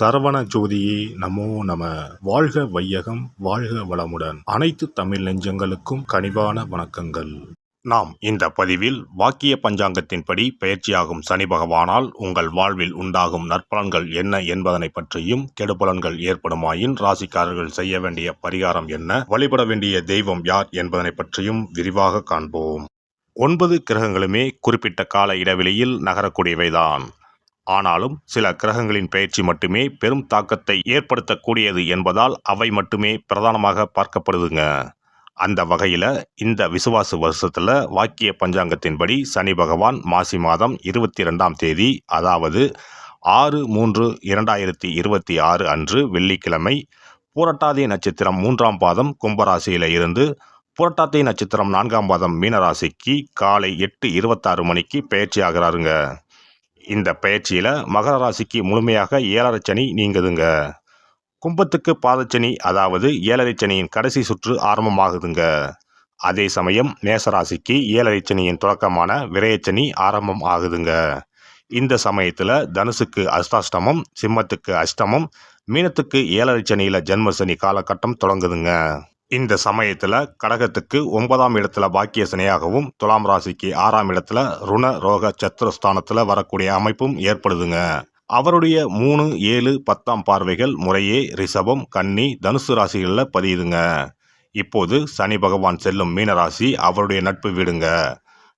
சரவண ஜோதியே நமோ நம. வாழ்க வையகம், வாழ்க வளமுடன். அனைத்து தமிழ் நெஞ்சங்களுக்கும் கனிவான வணக்கங்கள். நாம் இந்த பதிவில் வாக்கிய பஞ்சாங்கத்தின்படி பயிற்சியாகும் சனி பகவானால் உங்கள் வாழ்வில் உண்டாகும் நற்பலன்கள் என்ன என்பதனை பற்றியும், கெடுபலன்கள் ஏற்படுமாயின் ராசிக்காரர்கள் செய்ய வேண்டிய பரிகாரம் என்ன, வழிபட வேண்டிய தெய்வம் யார் என்பதனை பற்றியும் விரிவாக காண்போம். 9 கிரகங்களுமே குறிப்பிட்ட கால இடைவெளியில் நகரக்கூடியவைதான். ஆனாலும் சில கிரகங்களின் பயிற்சி மட்டுமே பெரும் தாக்கத்தை ஏற்படுத்தக்கூடியது என்பதால் அவை மட்டுமே பிரதானமாக பார்க்கப்படுதுங்க. அந்த வகையில் இந்த விசுவாச வருஷத்தில் வாக்கிய பஞ்சாங்கத்தின்படி சனி பகவான் மாசி மாதம் 22ஆம் தேதி, அதாவது 6/3/2026 அன்று வெள்ளிக்கிழமை, பூரட்டாதி நட்சத்திரம் 3ஆம் பாதம் கும்பராசியில் இருந்து புரட்டாதி நட்சத்திரம் 4ஆம் பாதம் மீனராசிக்கு காலை 8:26 மணிக்கு பயிற்சி ஆகிறாருங்க. இந்த பயிற்சியில் மகர ராசிக்கு முழுமையாக 7.5 சனி நீங்குதுங்க. கும்பத்துக்கு பாதச்சனி, அதாவது 7.5 சனியின் கடைசி சுற்று ஆரம்பமாகுதுங்க. அதே சமயம் மேசராசிக்கு 7.5 சனியின் தொடக்கமான விரயச்சனி ஆரம்பம் ஆகுதுங்க. இந்த சமயத்தில் தனுசுக்கு அஷ்டாஷ்டமம், சிம்மத்துக்கு அஷ்டமம், மீனத்துக்கு 7.5 சனியில் ஜென்மசனி காலகட்டம் தொடங்குதுங்க. இந்த சமயத்தில் கடகத்துக்கு 9ஆம் இடத்துல பாக்கிய சனியாகவும், துலாம் ராசிக்கு 6ஆம் இடத்துல ருண ரோக சத்துருஸ்தானத்தில் வரக்கூடிய அமைப்பும் ஏற்படுதுங்க. அவருடைய 3, 7, 10ஆம் பார்வைகள் முறையே ரிஷபம், கன்னி, தனுசு ராசிகளில் பதியுதுங்க. இப்போது சனி பகவான் செல்லும் மீனராசி அவருடைய நட்பு வீடுங்க.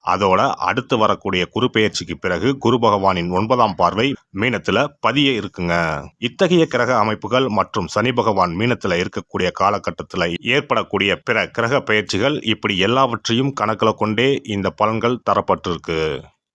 அதோட அடுத்து வரக்கூடிய குரு பெயர்ச்சிக்கு பிறகு குரு பகவானின் 9ஆம் பார்வை மீனத்துல பதிய இருக்குங்க. இத்தகைய கிரக அமைப்புகள் மற்றும் சனி பகவான் மீனத்துல இருக்கக்கூடிய காலகட்டத்தில் ஏற்படக்கூடிய பிற கிரக பயிற்சிகள் இப்படி எல்லாவற்றையும் கணக்கில் கொண்டே இந்த பலன்கள் தரப்பட்டிருக்கு.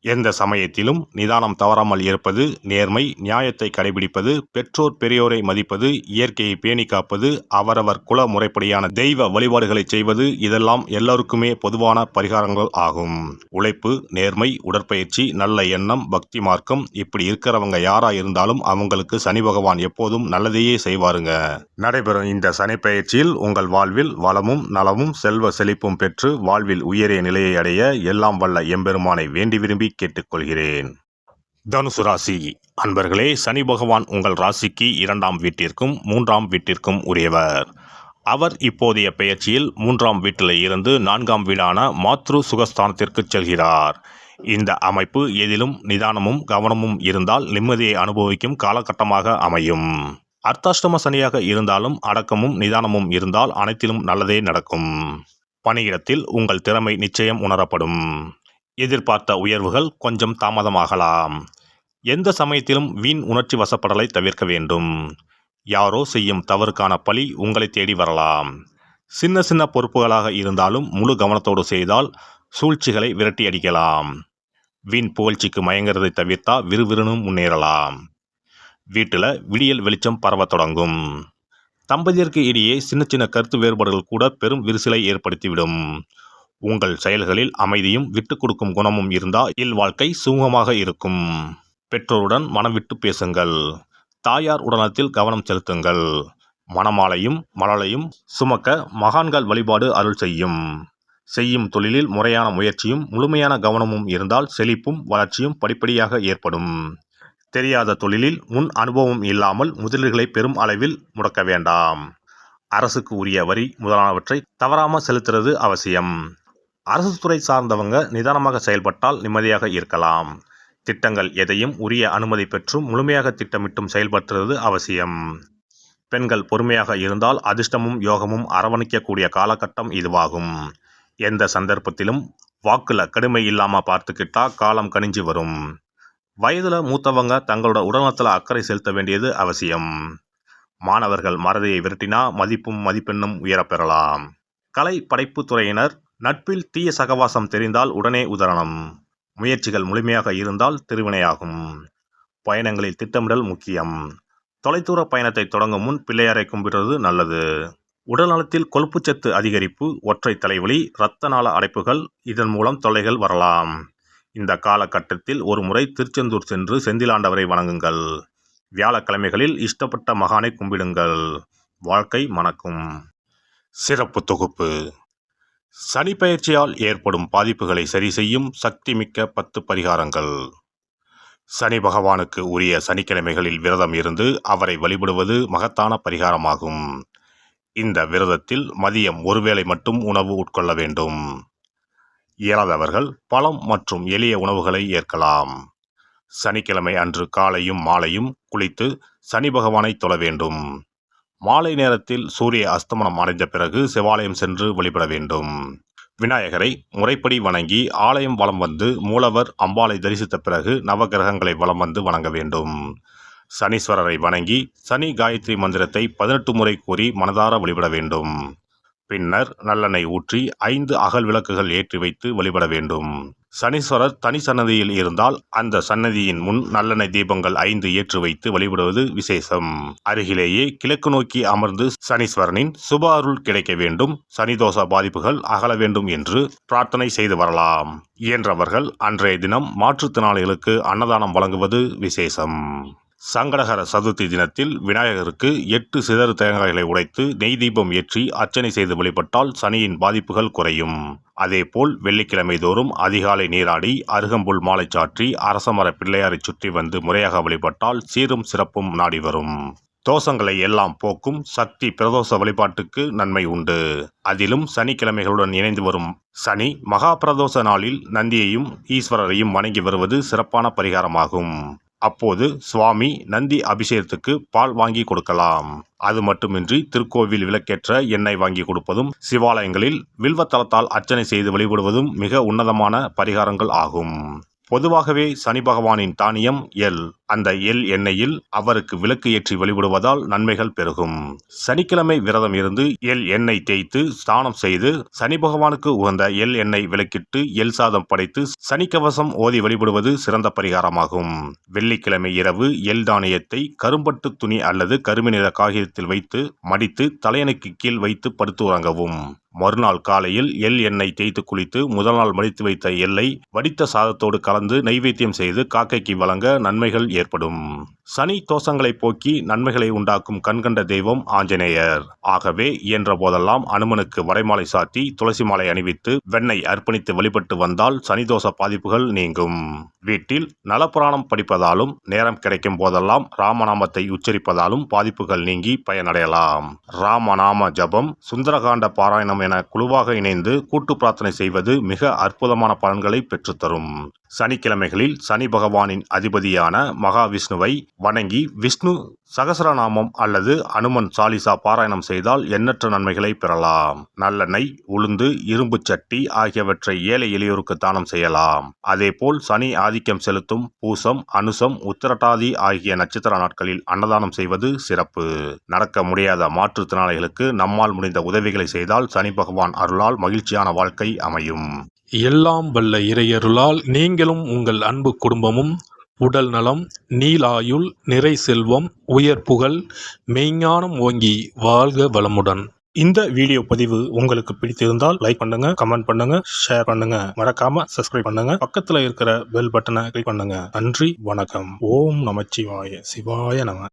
எந்த சமயத்திலும் நிதானம் தவறாமல் இருப்பது, நேர்மை, நியாயத்தை கடைபிடிப்பது, பெற்றோர் பெரியோரை மதிப்பது, இயற்கையை பேணி காப்பது, அவரவர் குல முறைப்படியான தெய்வ வழிபாடுகளை செய்வது, இதெல்லாம் எல்லோருக்குமே பொதுவான பரிகாரங்கள் ஆகும். உழைப்பு, நேர்மை, உடற்பயிற்சி, நல்ல எண்ணம், பக்தி மார்க்கம், இப்படி இருக்கிறவங்க யாரா இருந்தாலும் அவங்களுக்கு சனி பகவான் எப்போதும் நல்லதையே செய்வாருங்க. நடைபெறும் இந்த சனி பயிற்சியில் உங்கள் வாழ்வில் வளமும் நலமும் செல்வ செழிப்பும் பெற்று வாழ்வில் உயரிய நிலையை அடைய எல்லாம் வல்ல எம்பெருமானை வேண்டி விரும்பி கேட்டுக்கொள்கிறேன். தனுசு ராசி அன்பர்களே, சனி பகவான் உங்கள் ராசிக்கு 2ஆம் வீட்டிற்கும் 3ஆம் வீட்டிற்கும் உரியவர். அவர் இப்போதைய பெயர்ச்சியில் 3ஆம் வீட்டில் இருந்து 4ஆம் வீடான மாத்ரு சுகஸ்தானத்திற்கு செல்கிறார். இந்த அமைப்பு எதிலும் நிதானமும் கவனமும் இருந்தால் நிம்மதியை அனுபவிக்கும் காலகட்டமாக அமையும். அர்த்தாஷ்டம சனியாக இருந்தாலும் அடக்கமும் நிதானமும் இருந்தால் அனைத்திலும் நல்லதே நடக்கும். பணியிடத்தில் உங்கள் திறமை நிச்சயம் உணரப்படும். எதிர்பார்த்த உயர்வுகள் கொஞ்சம் தாமதமாகலாம். எந்த சமயத்திலும் வீண் உணர்ச்சி வசப்படலை தவிர்க்க வேண்டும். யாரோ செய்யும் தவறுக்கான பழி உங்களை தேடி வரலாம். சின்ன சின்ன பொறுப்புகளாக இருந்தாலும் முழு கவனத்தோடு செய்தால் சூழ்ச்சிகளை விரட்டி அடிக்கலாம். வீண் புகழ்ச்சிக்கு மயங்கிறதை தவிர்த்தா விறுவிறுனும் முன்னேறலாம். வீட்டில் விடியல் வெளிச்சம் பரவ தொடங்கும். தம்பதியருக்கு இடையே சின்ன சின்ன கருத்து வேறுபாடுகள் கூட பெரும் விரிசலை ஏற்படுத்திவிடும். உங்கள் செயல்களில் அமைதியும் விட்டு கொடுக்கும் குணமும் இருந்தால் இல்வாழ்க்கை சுமூகமாக இருக்கும். பெற்றோருடன் மனம் விட்டு பேசுங்கள். தாயார் உடனத்தில் கவனம் செலுத்துங்கள். மணமாலையும் மலலையும் சுமக்க மகான்கள் வழிபாடு அருள் செய்யும். செய்யும் தொழிலில் முறையான முயற்சியும் முழுமையான கவனமும் இருந்தால் செழிப்பும் வளர்ச்சியும் படிப்படியாக ஏற்படும். தெரியாத தொழிலில் முன் அனுபவம் இல்லாமல் முதலீடுகளை பெரும் அளவில் முடக்க வேண்டாம். அரசுக்கு உரிய வரி முதலானவற்றை தவறாமல் செலுத்துறது அவசியம். அரசு துறை சார்ந்தவங்க நிதானமாக செயல்பட்டால் நிம்மதியாக இருக்கலாம். திட்டங்கள் எதையும் உரிய அனுமதி பெற்றும் முழுமையாக திட்டமிட்டும் செயல்படுத்துவது அவசியம். பெண்கள் பொறுமையாக இருந்தால் அதிர்ஷ்டமும் யோகமும் அரவணைக்கக்கூடிய காலகட்டம் இதுவாகும். எந்த சந்தர்ப்பத்திலும் வாக்குல கடுமை இல்லாமல் பார்த்துக்கிட்டா காலம் கனிஞ்சு வரும். வயதில் மூத்தவங்க தங்களோட உடல்நலத்தில் அக்கறை செலுத்த வேண்டியது அவசியம். மாணவர்கள் மறதியை விரட்டினா மதிப்பும் மதிப்பெண்ணும் உயரப்பெறலாம். கலை படைப்பு துறையினர் நட்பில் தீய சகவாசம் தெரிந்தால் உடனே உதாரணம். முயற்சிகள் முழுமையாக இருந்தால் திருவினையாகும். பயணங்களில் திட்டமிடல் முக்கியம். தொலைதூர பயணத்தை தொடங்கும் முன் பிள்ளையாரை கும்பிடுறது நல்லது. உடல்நலத்தில் கொழுப்புச்சத்து அதிகரிப்பு, ஒற்றை தலைவலி, இரத்த நாள அடைப்புகள், இதன் மூலம் தொல்லைகள் வரலாம். இந்த காலகட்டத்தில் ஒரு முறை திருச்செந்தூர் சென்று செந்திலாண்டவரை வணங்குங்கள். வியாழக்கிழமைகளில் இஷ்டப்பட்ட மகானை கும்பிடுங்கள். வாழ்க்கை மணக்கும். சிறப்பு தொகுப்பு: சனி பயிற்சியால் ஏற்படும் பாதிப்புகளை சரி செய்யும் சக்தி மிக்க 10 பரிகாரங்கள். சனி பகவானுக்கு உரிய சனிக்கிழமைகளில் விரதம் இருந்து அவரை வழிபடுவது மகத்தான பரிகாரமாகும். இந்த விரதத்தில் மதியம் ஒருவேளை மட்டும் உணவு உட்கொள்ள வேண்டும். இயலாதவர்கள் பழம் மற்றும் எளிய உணவுகளை ஏற்கலாம். சனிக்கிழமை அன்று காலையும் மாலையும் குளித்து சனி பகவானை தொழ வேண்டும். மாலை நேரத்தில் சூரிய அஸ்தமனம் அடைந்த பிறகு சிவாலயம் சென்று வழிபட வேண்டும். விநாயகரை முறைப்படி வணங்கி ஆலயம் வலம் வந்து மூலவர் அம்பாளை தரிசித்த பிறகு நவகிரகங்களை வலம் வந்து வணங்க வேண்டும். சனீஸ்வரரை வணங்கி சனி காயத்ரி மந்திரத்தை 18 முறை கூறி மனதார வழிபட வேண்டும். பின்னர் நல்லெண்ணெய் ஊற்றி 5 அகல் விளக்குகள் ஏற்றி வைத்து வழிபட வேண்டும். சனீஸ்வரர் தனி சன்னதியில் இருந்தால் அந்த சன்னதியின் முன் நல்லெண்ணெய் தீபங்கள் 5 ஏற்றி வைத்து வழிபடுவது விசேஷம். அருகிலேயே கிழக்கு நோக்கி அமர்ந்து சனீஸ்வரனின் சுப அருள் கிடைக்க வேண்டும், சனிதோஷ பாதிப்புகள் அகல வேண்டும் என்று பிரார்த்தனை செய்து வரலாம். இயன்றவர்கள் அன்றைய தினம் மாற்றுத்திறனாளிகளுக்கு அன்னதானம் வழங்குவது விசேஷம். சங்கடகர சதுர்த்தி தினத்தில் விநாயகருக்கு 8 சிதறு தேங்காய்களை உடைத்து நெய் தீபம் ஏற்றி அர்ச்சனை செய்து வழிபட்டால் சனியின் பாதிப்புகள் குறையும். அதேபோல் வெள்ளிக்கிழமை தோறும் அதிகாலை நீராடி அருகம்புல் மாலை சாற்றி அரசமர பிள்ளையாரை சுற்றி வந்து முறையாக வழிபட்டால் சீரும் சிறப்பும் நாடி வரும். தோஷங்களை எல்லாம் போக்கும் சக்தி பிரதோஷ வழிபாட்டுக்கு நன்மை உண்டு. அதிலும் சனிக்கிழமைகளுடன் இணைந்து வரும் சனி மகா பிரதோஷ நாளில் நந்தியையும் ஈஸ்வரரையும் வணங்கி வருவது சிறப்பான பரிகாரமாகும். அப்போது சுவாமி நந்தி அபிஷேகத்துக்கு பால் வாங்கி கொடுக்கலாம். அது மட்டுமின்றி திருக்கோவில் விளக்கேற்ற எண்ணெய் வாங்கி கொடுப்பதும் சிவாலயங்களில் வில்வத்தலத்தால் அர்ச்சனை செய்து வழிபடுவதும் மிக உன்னதமான பரிகாரங்கள் ஆகும். பொதுவாகவே சனி பகவானின் தானியம் எள். அந்த எள் எண்ணெயில் அவருக்கு விளக்கு ஏற்றி வழிபடுவதால் நன்மைகள் பெருகும். சனிக்கிழமை விரதம் இருந்து எள் எண்ணெய் தேய்த்து ஸ்நானம் செய்து சனி பகவானுக்கு உகந்த எள் எண்ணெய் விளக்கிட்டு எள் சாதம் படைத்து சனிக்கவசம் ஓதி வழிபடுவது சிறந்த பரிகாரமாகும். வெள்ளிக்கிழமை இரவு எள் தானியத்தை கரும்பட்டு துணி அல்லது கருமை நிற காகிதத்தில் வைத்து மடித்து தலையணைக்கு கீழ் வைத்து படுத்து உறங்கவும். மறுநாள் காலையில் எள் எண்ணெய் தேய்த்து குளித்து முதல் நாள் மடித்து வைத்த எள்ளை வடித்த சாதத்தோடு கலந்து நைவேத்தியம் செய்து காக்கைக்கு வழங்க நன்மைகள் ஏற்படும். சனி தோஷங்களை போக்கி நன்மைகளை உண்டாக்கும் கண்கண்ட தெய்வம் ஆஞ்சநேயர். ஆகவே இயன்ற போதெல்லாம் அனுமனுக்கு வடைமாலை சாத்தி துளசி மாலை அணிவித்து வெண்ணெய் அர்ப்பணித்து வழிபட்டு வந்தால் சனிதோஷ பாதிப்புகள் நீங்கும். வீட்டில் நலப்புராணம் படிப்பதாலும் நேரம் கிடைக்கும் போதெல்லாம் ராமநாமத்தை உச்சரிப்பதாலும் பாதிப்புகள் நீங்கி பயனடையலாம். ராமநாம ஜபம், சுந்தரகாண்ட பாராயணம் என குழுவாக இணைந்து கூட்டு பிரார்த்தனை செய்வது மிக அற்புதமான பலன்களை பெற்றுத்தரும். சனிக்கிழமைகளில் சனி பகவானின் அதிபதியான மகாவிஷ்ணுவை வணங்கி விஷ்ணு சகசரநாமம் அல்லது அனுமன் சாலிசா பாராயணம் செய்தால் எண்ணற்ற நன்மைகளை பெறலாம். நல்லெண்ணெய், உளுந்து, இரும்பு சட்டி ஆகியவற்றை ஏழை எளியோருக்கு தானம் செய்யலாம். அதேபோல் சனி ஆதிக்கம் செலுத்தும் பூசம், அனுசம், உத்திரட்டாதி ஆகிய நட்சத்திர நாட்களில் அன்னதானம் செய்வது சிறப்பு. நடக்க முடியாத மாற்றுத்திறனாளிகளுக்கு நம்மால் முடிந்த உதவிகளை செய்தால் சனி பகவான் அருளால் மகிழ்ச்சியான வாழ்க்கை அமையும். எல்லாம் வல்ல இறையருளால் நீங்களும் உங்கள் அன்பு குடும்பமும் உடல் நலம், நீலாயுள், நிறை செல்வம், உயர் புகழ், மெய்ஞானம் ஓங்கி வாழ்க வளமுடன். இந்த வீடியோ பதிவு உங்களுக்கு பிடித்திருந்தால் லைக் பண்ணுங்க, கமெண்ட் பண்ணுங்க, ஷேர் பண்ணுங்க, மறக்காம சப்ஸ்கிரைப் பண்ணுங்க, பக்கத்துல இருக்கிற பெல் பட்டனை கிளிக் பண்ணுங்க. நன்றி, வணக்கம். ஓம் நமச்சிவாய. சிவாய நம.